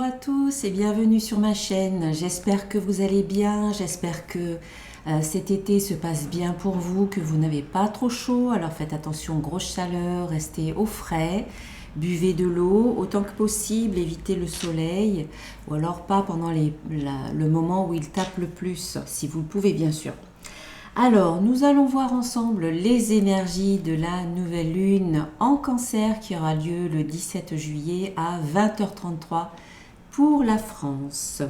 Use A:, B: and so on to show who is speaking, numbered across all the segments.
A: à tous et bienvenue sur ma chaîne. J'espère que vous allez bien, j'espère que cet été se passe bien pour vous, que vous n'avez pas trop chaud. Alors faites attention, grosse chaleur, restez au frais, buvez de l'eau autant que possible, évitez le soleil ou alors pas pendant le moment où il tape le plus, si vous le pouvez bien sûr. Alors, nous allons voir ensemble les énergies de la nouvelle lune en Cancer qui aura lieu le 17 juillet à 20h33 pour la France.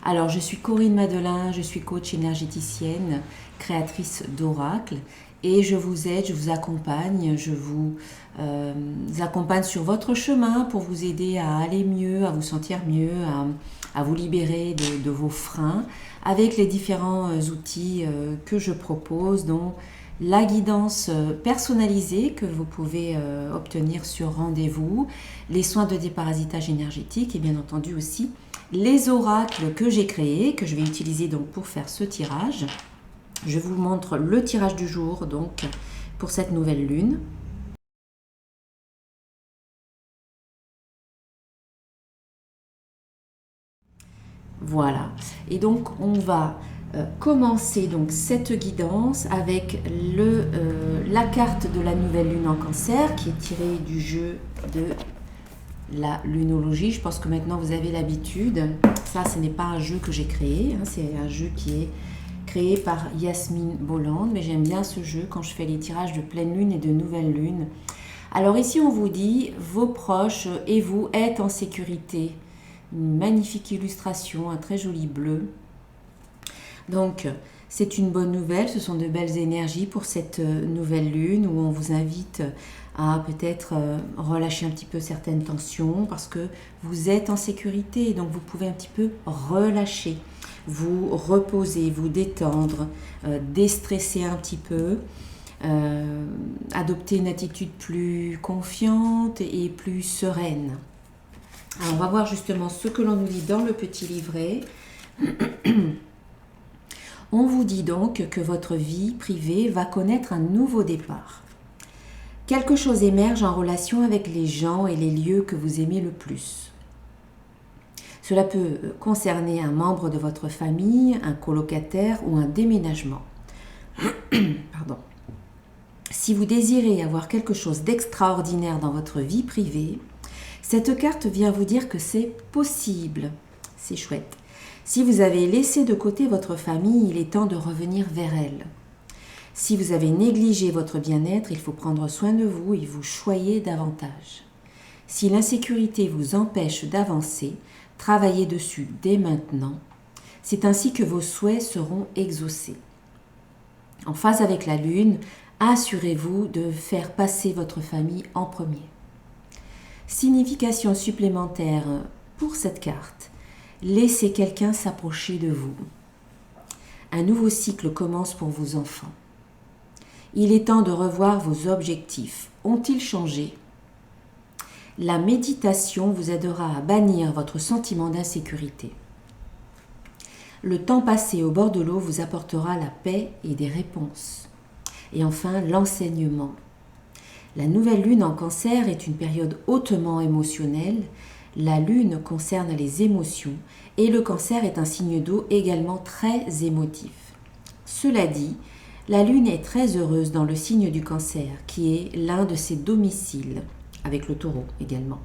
A: Alors, je suis Corinne Madelin, je suis coach énergéticienne, créatrice d'oracles et je vous aide, je vous accompagne, accompagne sur votre chemin pour vous aider à aller mieux, à vous sentir mieux, à vous libérer de vos freins avec les différents outils que je propose, dont la guidance personnalisée que vous pouvez obtenir sur rendez-vous, les soins de déparasitage énergétique et bien entendu aussi les oracles que j'ai créés, que je vais utiliser donc pour faire ce tirage. Je vous montre le tirage du jour donc pour cette nouvelle lune. Voilà, et donc on va commencer donc cette guidance avec la carte de la nouvelle lune en Cancer qui est tirée du jeu de la lunologie. Je pense que maintenant vous avez l'habitude. Ça, ce n'est pas un jeu que j'ai créé, hein, c'est un jeu qui est créé par Yasmine Bolland, mais j'aime bien ce jeu quand je fais les tirages de pleine lune et de nouvelle lune. Alors ici on vous dit, vos proches et vous êtes en sécurité. Une magnifique illustration, un très joli bleu. Donc, c'est une bonne nouvelle, ce sont de belles énergies pour cette nouvelle lune où on vous invite à peut-être relâcher un petit peu certaines tensions parce que vous êtes en sécurité et donc vous pouvez un petit peu relâcher, vous reposer, vous détendre, déstresser un petit peu, adopter une attitude plus confiante et plus sereine. Alors, on va voir justement ce que l'on nous dit dans le petit livret. On vous dit donc que votre vie privée va connaître un nouveau départ. Quelque chose émerge en relation avec les gens et les lieux que vous aimez le plus. Cela peut concerner un membre de votre famille, un colocataire ou un déménagement. Pardon. Si vous désirez avoir quelque chose d'extraordinaire dans votre vie privée, cette carte vient vous dire que c'est possible. C'est chouette. Si vous avez laissé de côté votre famille, il est temps de revenir vers elle. Si vous avez négligé votre bien-être, il faut prendre soin de vous et vous choyer davantage. Si l'insécurité vous empêche d'avancer, travaillez dessus dès maintenant. C'est ainsi que vos souhaits seront exaucés. En phase avec la lune, assurez-vous de faire passer votre famille en premier. Signification supplémentaire pour cette carte. Laissez quelqu'un s'approcher de vous. Un nouveau cycle commence pour vos enfants. Il est temps de revoir vos objectifs. Ont-ils changé? La méditation vous aidera à bannir votre sentiment d'insécurité. Le temps passé au bord de l'eau vous apportera la paix et des réponses. Et enfin, l'enseignement. La nouvelle lune en Cancer est une période hautement émotionnelle. La lune concerne les émotions et le Cancer est un signe d'eau également très émotif. Cela dit, la lune est très heureuse dans le signe du Cancer qui est l'un de ses domiciles, avec le Taureau également.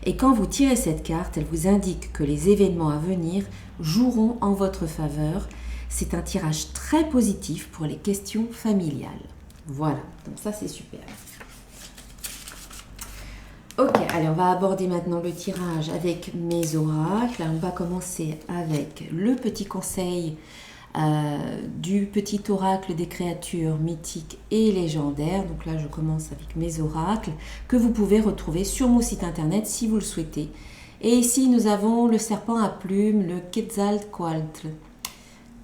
A: Et quand vous tirez cette carte, elle vous indique que les événements à venir joueront en votre faveur. C'est un tirage très positif pour les questions familiales. Voilà, donc ça c'est super. Ok, allez, on va aborder maintenant le tirage avec mes oracles. On va commencer avec le petit conseil du petit oracle des créatures mythiques et légendaires. Donc là, je commence avec mes oracles que vous pouvez retrouver sur mon site internet si vous le souhaitez. Et ici, nous avons le serpent à plumes, le Quetzalcoatl.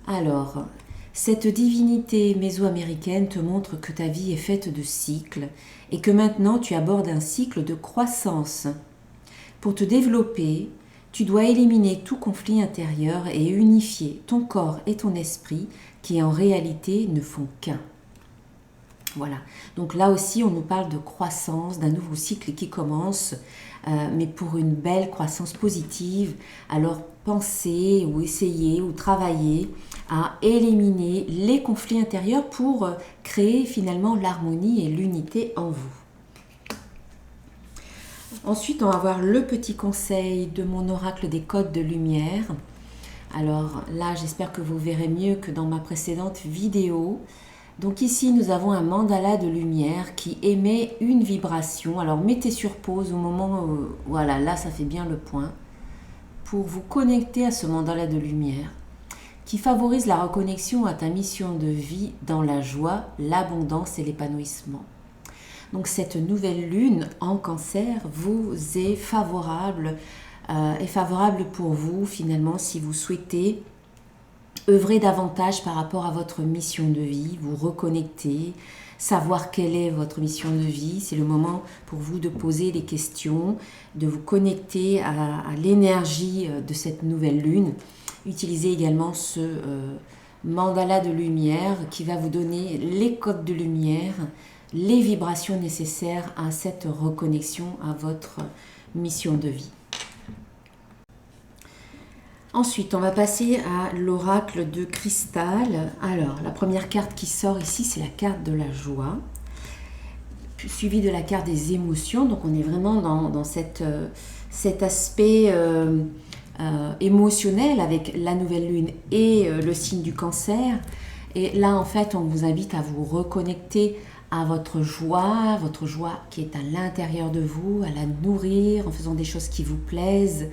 A: Alors, cette divinité mésoaméricaine te montre que ta vie est faite de cycles et que maintenant tu abordes un cycle de croissance. Pour te développer, tu dois éliminer tout conflit intérieur et unifier ton corps et ton esprit qui en réalité ne font qu'un. Voilà, donc là aussi on nous parle de croissance, d'un nouveau cycle qui commence, mais pour une belle croissance positive. Alors pensez ou essayez ou travaillez à éliminer les conflits intérieurs pour créer finalement l'harmonie et l'unité en vous. Ensuite, on va voir le petit conseil de mon oracle des codes de lumière. Alors là, j'espère que vous verrez mieux que dans ma précédente vidéo. Donc ici, nous avons un mandala de lumière qui émet une vibration. Alors mettez sur pause au moment où, voilà, là ça fait bien le point, pour vous connecter à ce mandala de lumière qui favorise la reconnexion à ta mission de vie dans la joie, l'abondance et l'épanouissement. Donc cette nouvelle lune en Cancer vous est favorable pour vous finalement si vous souhaitez œuvrer davantage par rapport à votre mission de vie, vous reconnecter, savoir quelle est votre mission de vie. C'est le moment pour vous de poser des questions, de vous connecter à l'énergie de cette nouvelle lune. Utilisez également ce mandala de lumière qui va vous donner les codes de lumière, les vibrations nécessaires à cette reconnexion à votre mission de vie. Ensuite, on va passer à l'oracle de cristal. Alors, la première carte qui sort ici, c'est la carte de la joie, suivie de la carte des émotions. Donc, on est vraiment dans cet aspect émotionnel avec la nouvelle lune et le signe du Cancer. Et là, en fait, on vous invite à vous reconnecter à votre joie qui est à l'intérieur de vous, à la nourrir en faisant des choses qui vous plaisent,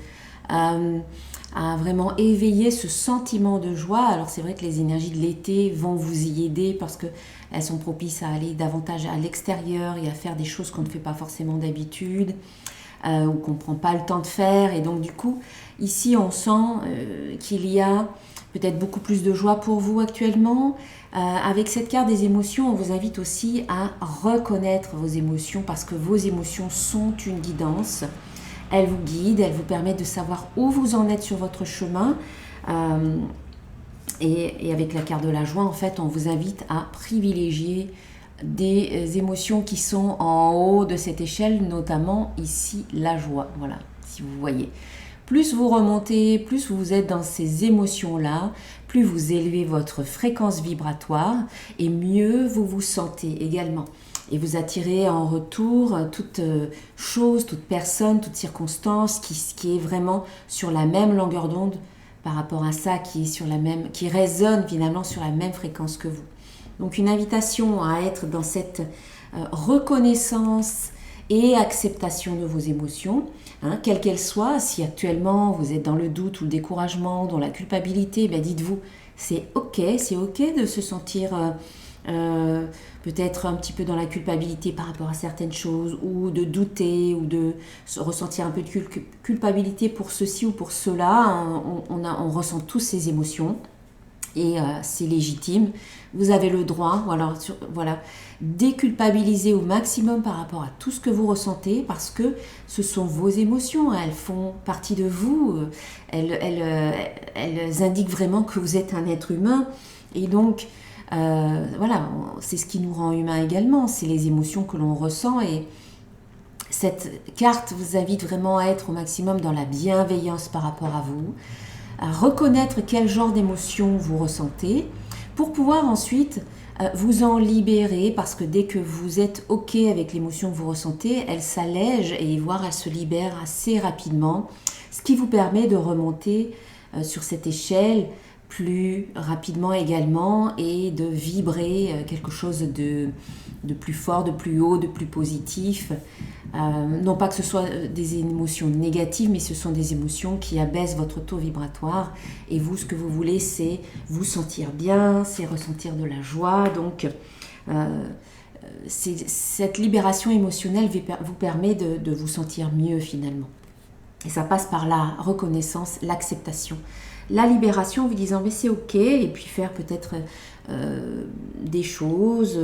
A: à vraiment éveiller ce sentiment de joie. Alors c'est vrai que les énergies de l'été vont vous y aider parce qu'elles sont propices à aller davantage à l'extérieur et à faire des choses qu'on ne fait pas forcément d'habitude ou qu'on ne prend pas le temps de faire. Et donc du coup, ici on sent qu'il y a peut-être beaucoup plus de joie pour vous actuellement. Avec cette carte des émotions, on vous invite aussi à reconnaître vos émotions parce que vos émotions sont une guidance. Elles vous guident, elles vous permettent de savoir où vous en êtes sur votre chemin. Et avec la carte de la joie, en fait, on vous invite à privilégier des émotions qui sont en haut de cette échelle, notamment ici la joie. Voilà, si vous voyez. Plus vous remontez, plus vous êtes dans ces émotions-là, plus vous élevez votre fréquence vibratoire et mieux vous vous sentez également. Et vous attirez en retour toute chose, toute personne, toute circonstance qui est vraiment sur la même longueur d'onde par rapport à ça, qui résonne finalement sur la même fréquence que vous. Donc une invitation à être dans cette reconnaissance et acceptation de vos émotions, quelles qu'elles soient. Si actuellement vous êtes dans le doute ou le découragement, dans la culpabilité, dites-vous, c'est ok de se sentir peut-être un petit peu dans la culpabilité par rapport à certaines choses, ou de douter, ou de ressentir un peu de culpabilité pour ceci ou pour cela. On ressent tous ces émotions et c'est légitime. Vous avez le droit, voilà, déculpabiliser au maximum par rapport à tout ce que vous ressentez parce que ce sont vos émotions, elles font partie de vous, elles indiquent vraiment que vous êtes un être humain et donc voilà, c'est ce qui nous rend humains également, c'est les émotions que l'on ressent et cette carte vous invite vraiment à être au maximum dans la bienveillance par rapport à vous, à reconnaître quel genre d'émotions vous ressentez pour pouvoir ensuite vous en libérer parce que dès que vous êtes ok avec l'émotion que vous ressentez, elle s'allège et voire elle se libère assez rapidement, ce qui vous permet de remonter sur cette échelle plus rapidement également et de vibrer quelque chose de plus fort, de plus haut, de plus positif. Non pas que ce soit des émotions négatives, mais ce sont des émotions qui abaissent votre taux vibratoire. Et vous, ce que vous voulez, c'est vous sentir bien, c'est ressentir de la joie. Donc, cette libération émotionnelle vous permet de vous sentir mieux finalement. Et ça passe par la reconnaissance, l'acceptation. La libération, vous disant mais c'est ok, et puis faire peut-être des choses,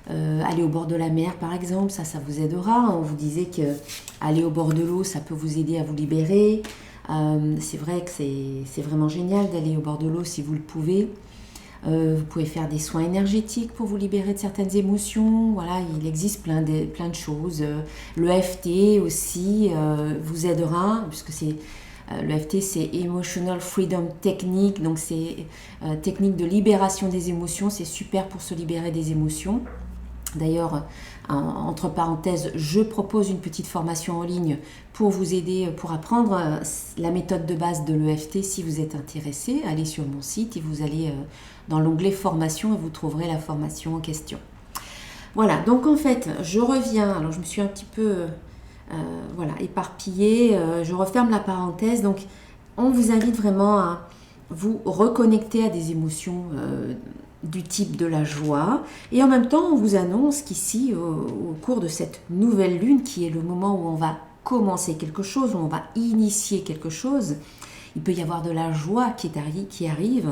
A: aller au bord de la mer par exemple, ça vous aidera. On vous disait que aller au bord de l'eau, ça peut vous aider à vous libérer. C'est vrai que c'est vraiment génial d'aller au bord de l'eau si vous le pouvez. Vous pouvez faire des soins énergétiques pour vous libérer de certaines émotions. Voilà, il existe plein de choses. Le FT aussi vous aidera, puisque c'est le FT, c'est Emotional Freedom Technique, donc c'est technique de libération des émotions. C'est super pour se libérer des émotions. D'ailleurs, entre parenthèses, je propose une petite formation en ligne pour vous aider, pour apprendre la méthode de base de l'EFT. Si vous êtes intéressé, allez sur mon site et vous allez dans l'onglet formation et vous trouverez la formation en question. Voilà, donc en fait, je reviens, alors je me suis un petit peu éparpillée, je referme la parenthèse. Donc, on vous invite vraiment à vous reconnecter à des émotions du type de la joie. Et en même temps, on vous annonce qu'ici, au cours de cette nouvelle lune, qui est le moment où on va commencer quelque chose, où on va initier quelque chose, il peut y avoir de la joie qui arrive.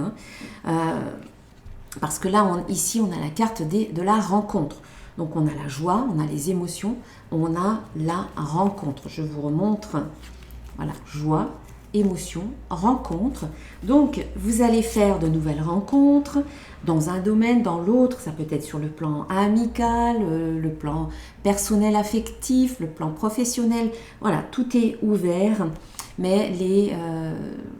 A: Parce que là, ici, on a la carte de la rencontre. Donc, on a la joie, on a les émotions, on a la rencontre. Je vous remontre. Voilà, joie, émotion, rencontre. Donc, vous allez faire de nouvelles rencontres dans un domaine, dans l'autre. Ça peut être sur le plan amical, le plan personnel affectif, le plan professionnel. Voilà, tout est ouvert. Mais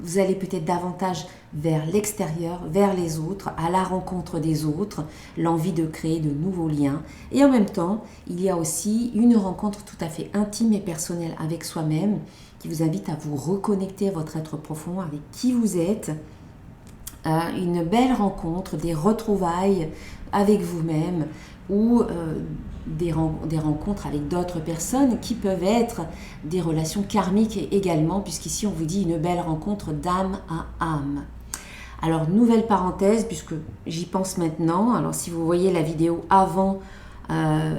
A: vous allez peut-être davantage vers l'extérieur, vers les autres, à la rencontre des autres, l'envie de créer de nouveaux liens. Et en même temps, il y a aussi une rencontre tout à fait intime et personnelle avec soi-même qui vous invite à vous reconnecter à votre être profond, avec qui vous êtes. Une belle rencontre, des retrouvailles avec vous-même ou des rencontres avec d'autres personnes qui peuvent être des relations karmiques également, puisqu'ici on vous dit une belle rencontre d'âme à âme. Alors, nouvelle parenthèse, puisque j'y pense maintenant. Alors, si vous voyez la vidéo avant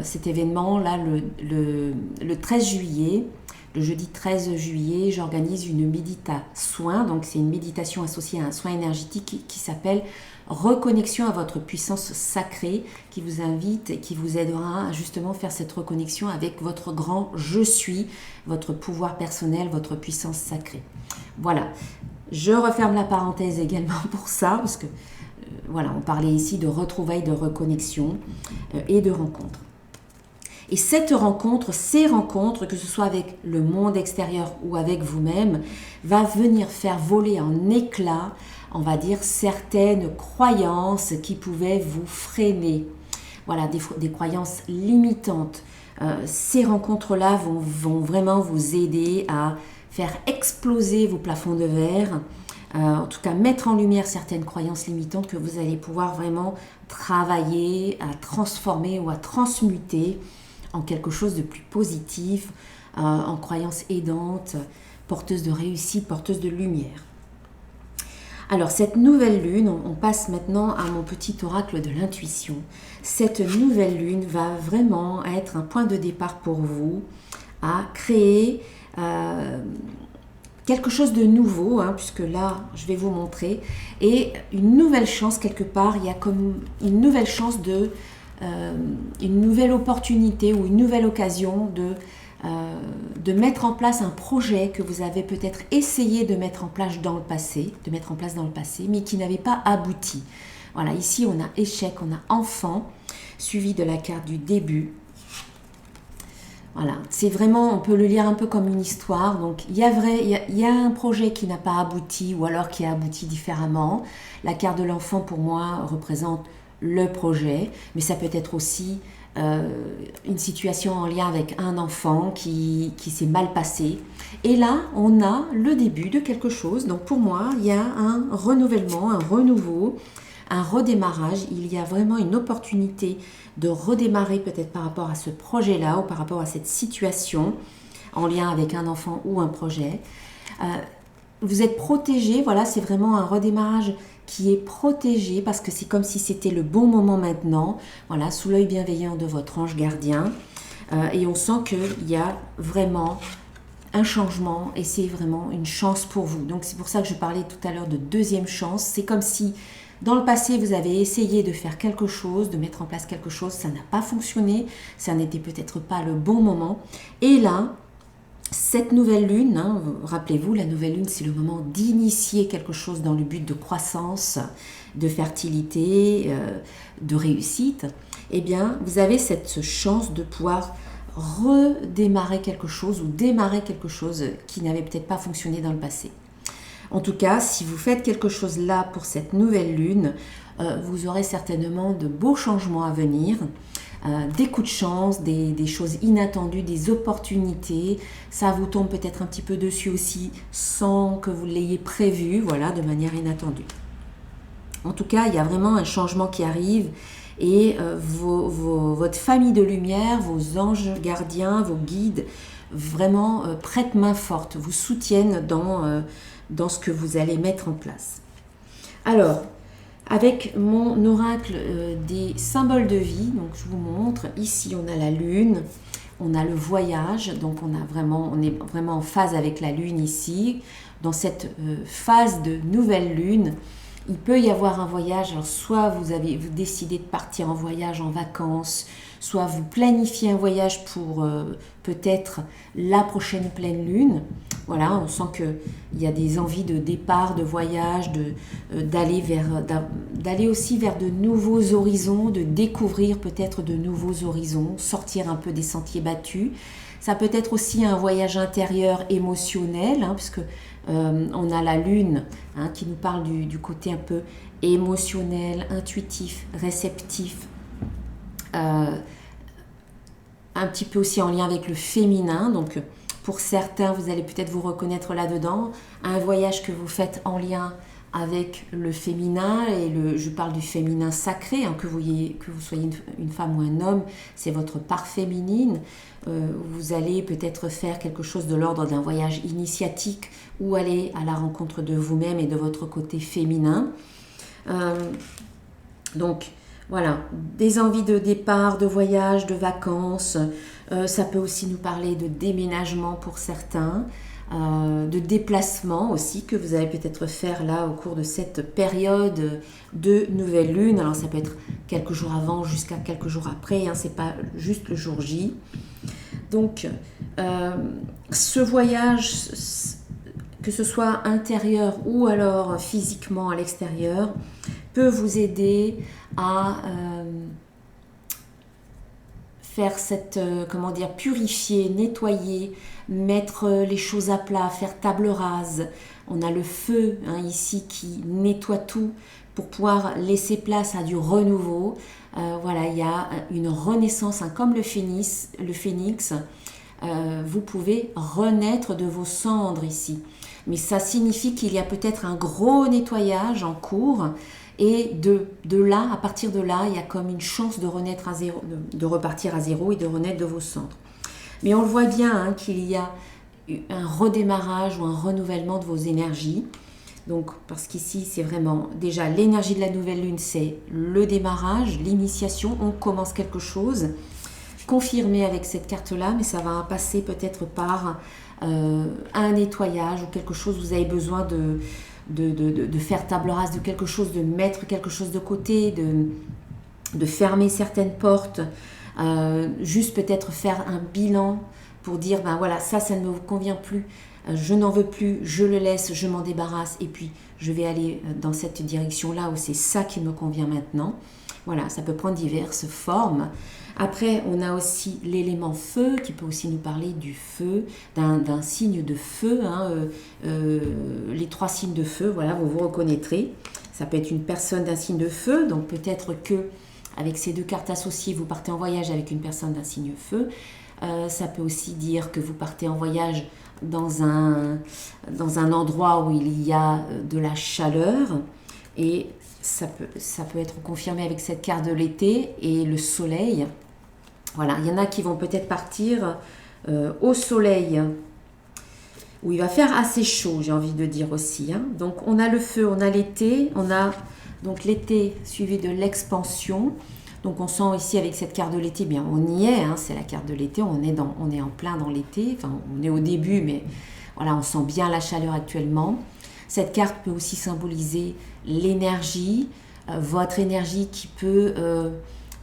A: cet événement, là, le 13 juillet, le jeudi 13 juillet, j'organise une médita-soin. Donc, c'est une méditation associée à un soin énergétique qui s'appelle Reconnexion à votre puissance sacrée, qui vous invite et qui vous aidera à justement faire cette reconnexion avec votre grand je suis, votre pouvoir personnel, votre puissance sacrée. Voilà. Je referme la parenthèse également pour ça, parce que voilà, on parlait ici de retrouvailles, de reconnexion et de rencontres. Et cette rencontre, ces rencontres, que ce soit avec le monde extérieur ou avec vous-même, va venir faire voler en éclats, on va dire, certaines croyances qui pouvaient vous freiner. Voilà, des croyances limitantes. Ces rencontres-là vont vraiment vous aider à faire exploser vos plafonds de verre, en tout cas mettre en lumière certaines croyances limitantes que vous allez pouvoir vraiment travailler, à transformer ou à transmuter en quelque chose de plus positif, en croyances aidantes, porteuses de réussite, porteuses de lumière. Alors, cette nouvelle lune, on passe maintenant à mon petit oracle de l'intuition. Cette nouvelle lune va vraiment être un point de départ pour vous à créer quelque chose de nouveau, puisque là, je vais vous montrer, et une nouvelle chance quelque part. Il y a comme une nouvelle chance une nouvelle opportunité ou une nouvelle occasion de mettre en place un projet que vous avez peut-être essayé de mettre en place dans le passé, mais qui n'avait pas abouti. Voilà, ici on a échec, on a enfant, suivi de la carte du début. Voilà, c'est vraiment, on peut le lire un peu comme une histoire. Donc il y a un projet qui n'a pas abouti ou alors qui a abouti différemment. La carte de l'enfant pour moi représente le projet, mais ça peut être aussi une situation en lien avec un enfant qui s'est mal passé. Et là, on a le début de quelque chose. Donc pour moi, il y a un renouvellement, un renouveau, un redémarrage. Il y a vraiment une opportunité de redémarrer peut-être par rapport à ce projet-là ou par rapport à cette situation en lien avec un enfant ou un projet. Vous êtes protégé, voilà, c'est vraiment un redémarrage qui est protégé parce que c'est comme si c'était le bon moment maintenant, voilà, sous l'œil bienveillant de votre ange gardien. Et on sent qu'il y a vraiment un changement et c'est vraiment une chance pour vous. Donc c'est pour ça que je parlais tout à l'heure de deuxième chance. C'est comme si dans le passé vous avez essayé de faire quelque chose, de mettre en place quelque chose, ça n'a pas fonctionné, ça n'était peut-être pas le bon moment. Et là, Cette nouvelle lune, hein, rappelez-vous, la nouvelle lune, c'est le moment d'initier quelque chose dans le but de croissance, de fertilité, de réussite. Eh bien, vous avez cette chance de pouvoir redémarrer quelque chose ou démarrer quelque chose qui n'avait peut-être pas fonctionné dans le passé. En tout cas, si vous faites quelque chose là pour cette nouvelle lune, vous aurez certainement de beaux changements à venir. Des coups de chance, des choses inattendues, des opportunités. Ça vous tombe peut-être un petit peu dessus aussi sans que vous l'ayez prévu, voilà, de manière inattendue. En tout cas, il y a vraiment un changement qui arrive et votre famille de lumière, vos anges gardiens, vos guides, vraiment prêtent main forte, vous soutiennent dans ce que vous allez mettre en place. Alors, avec mon oracle des symboles de vie, donc je vous montre, ici on a la lune, on a le voyage, donc on est vraiment en phase avec la lune ici. Dans cette phase de nouvelle lune, il peut y avoir un voyage, alors soit vous décidez de partir en voyage, en vacances, soit vous planifiez un voyage pour peut-être la prochaine pleine lune. Voilà, on sent qu'il y a des envies de départ, de voyage, d'aller aussi vers de nouveaux horizons, de découvrir peut-être de nouveaux horizons, sortir un peu des sentiers battus. Ça peut être aussi un voyage intérieur émotionnel, hein, puisque on a la lune hein, qui nous parle du côté un peu émotionnel, intuitif, réceptif, un petit peu aussi en lien avec le féminin. Donc pour certains, vous allez peut-être vous reconnaître là-dedans. Un voyage que vous faites en lien avec le féminin, et je parle du féminin sacré, hein, que vous soyez une femme ou un homme, c'est votre part féminine. Vous allez peut-être faire quelque chose de l'ordre d'un voyage initiatique ou aller à la rencontre de vous-même et de votre côté féminin. Donc voilà, des envies de départ, de voyage, de vacances. Ça peut aussi nous parler de déménagement pour certains. De déplacement aussi que vous allez peut-être faire là au cours de cette période de nouvelle lune. Alors ça peut être quelques jours avant jusqu'à quelques jours après, hein, c'est pas juste le jour J. Donc ce voyage, que ce soit intérieur ou alors physiquement à l'extérieur, peut vous aider à faire purifier, nettoyer, mettre les choses à plat, faire table rase. On a le feu hein, ici qui nettoie tout pour pouvoir laisser place à du renouveau. Voilà, il y a une renaissance, hein, comme le phénix. Vous pouvez renaître de vos cendres ici. Mais ça signifie qu'il y a peut-être un gros nettoyage en cours. Et de là, à partir de là, il y a comme une chance de renaître à zéro, de repartir à zéro et de renaître de vos cendres. Mais on le voit bien hein, qu'il y a un redémarrage ou un renouvellement de vos énergies. Donc, parce qu'ici, c'est vraiment déjà l'énergie de la nouvelle lune, c'est le démarrage, l'initiation, on commence quelque chose. Confirmé avec cette carte-là, mais ça va passer peut-être par un nettoyage ou quelque chose, vous avez besoin de faire table rase de quelque chose, de mettre quelque chose de côté, de fermer certaines portes, juste peut-être faire un bilan pour dire ben voilà, ça ne me convient plus, je n'en veux plus, je le laisse, je m'en débarrasse et puis je vais aller dans cette direction-là où c'est ça qui me convient maintenant. Voilà, ça peut prendre diverses formes. Après, on a aussi l'élément feu qui peut aussi nous parler du feu, d'un signe de feu. Hein, les 3 signes de feu, voilà, vous vous reconnaîtrez. Ça peut être une personne d'un signe de feu, donc peut-être que avec ces 2 cartes associées, vous partez en voyage avec une personne d'un signe feu. Ça peut aussi dire que vous partez en voyage dans un endroit où il y a de la chaleur et ça peut être confirmé avec cette carte de l'été et le soleil. Voilà, il y en a qui vont peut-être partir au soleil où il va faire assez chaud, j'ai envie de dire aussi. Hein. Donc on a le feu, on a l'été, on a donc l'été suivi de l'expansion. Donc on sent ici avec cette carte de l'été, bien on y est, hein, c'est la carte de l'été, on est en plein dans l'été, enfin on est au début, mais voilà, on sent bien la chaleur actuellement. Cette carte peut aussi symboliser l'énergie, votre énergie qui peut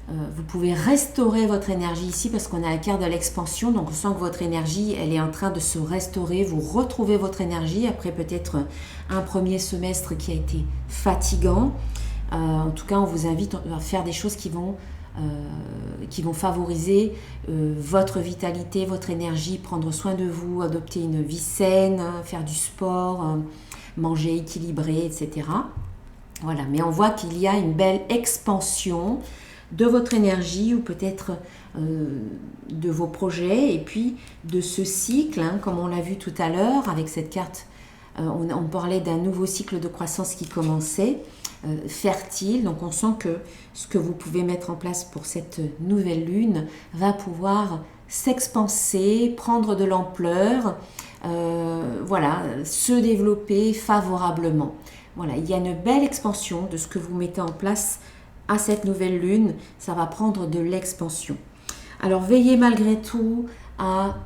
A: vous pouvez restaurer votre énergie ici parce qu'on a la carte de l'expansion. Donc on sent que votre énergie, elle est en train de se restaurer. Vous retrouvez votre énergie après peut-être un premier semestre qui a été fatigant. En tout cas, on vous invite à faire des choses qui vont favoriser votre vitalité, votre énergie, prendre soin de vous, adopter une vie saine, faire du sport, manger équilibré, etc. Voilà, mais on voit qu'il y a une belle expansion de votre énergie ou peut-être de vos projets et puis de ce cycle, hein, comme on l'a vu tout à l'heure avec cette carte, on parlait d'un nouveau cycle de croissance qui commençait, fertile, donc on sent que ce que vous pouvez mettre en place pour cette nouvelle lune va pouvoir s'expanser, prendre de l'ampleur, voilà, se développer favorablement. Voilà, il y a une belle expansion de ce que vous mettez en place à cette nouvelle lune, ça va prendre de l'expansion. Alors veillez malgré tout à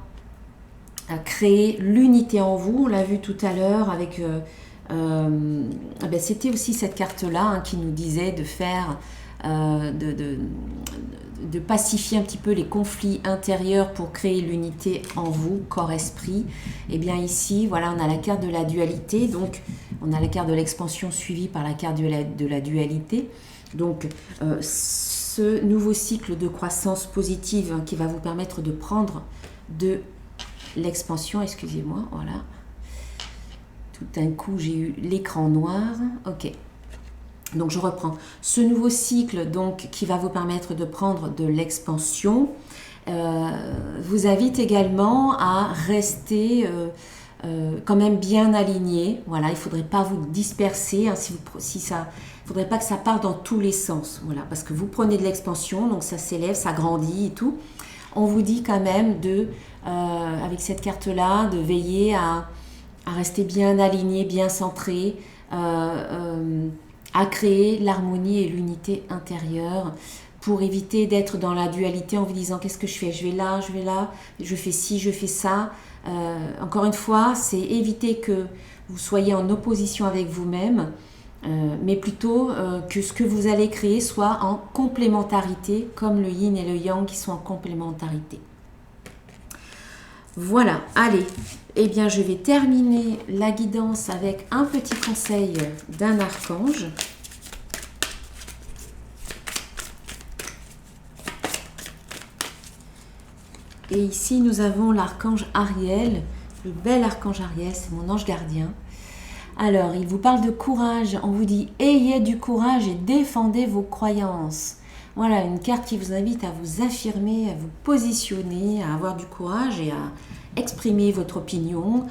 A: créer l'unité en vous, on l'a vu tout à l'heure avec, c'était aussi cette carte-là hein, qui nous disait de faire, de pacifier un petit peu les conflits intérieurs pour créer l'unité en vous, corps-esprit. Et bien ici, voilà, on a la carte de la dualité, donc on a la carte de l'expansion suivie par la carte de la dualité. Donc, ce nouveau cycle de croissance positive hein, qui va vous permettre de prendre de l'expansion, excusez-moi, voilà. Tout d'un coup, j'ai eu l'écran noir. Ok. Donc, je reprends. Ce nouveau cycle donc, qui va vous permettre de prendre de l'expansion vous invite également à rester quand même bien aligné. Voilà, il ne faudrait pas vous disperser. Hein, il ne faudrait pas que ça parte dans tous les sens. Voilà, parce que vous prenez de l'expansion, donc ça s'élève, ça grandit et tout. On vous dit quand même avec cette carte-là, de veiller à rester bien aligné, bien centré, à créer l'harmonie et l'unité intérieure pour éviter d'être dans la dualité en vous disant qu'est-ce que je fais, je vais là, je fais ci, je fais ça. Encore une fois, c'est éviter que vous soyez en opposition avec vous-même, mais plutôt que ce que vous allez créer soit en complémentarité, comme le yin et le yang qui sont en complémentarité. Voilà, allez, eh bien je vais terminer la guidance avec un petit conseil d'un archange. Et ici, nous avons l'archange Ariel, le bel archange Ariel, c'est mon ange gardien. Alors, il vous parle de courage, on vous dit « Ayez du courage et défendez vos croyances ». Voilà, une carte qui vous invite à vous affirmer, à vous positionner, à avoir du courage et à exprimer votre opinion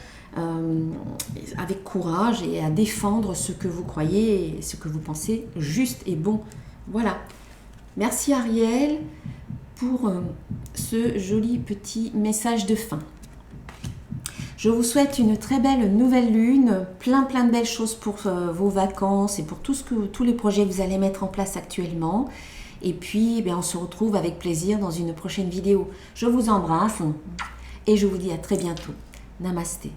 A: avec courage et à défendre ce que vous croyez et ce que vous pensez juste et bon. Voilà. Merci Ariel pour ce joli petit message de fin. Je vous souhaite une très belle nouvelle lune, plein de belles choses pour vos vacances et pour tous les projets que vous allez mettre en place actuellement. Et puis, on se retrouve avec plaisir dans une prochaine vidéo. Je vous embrasse et je vous dis à très bientôt. Namasté.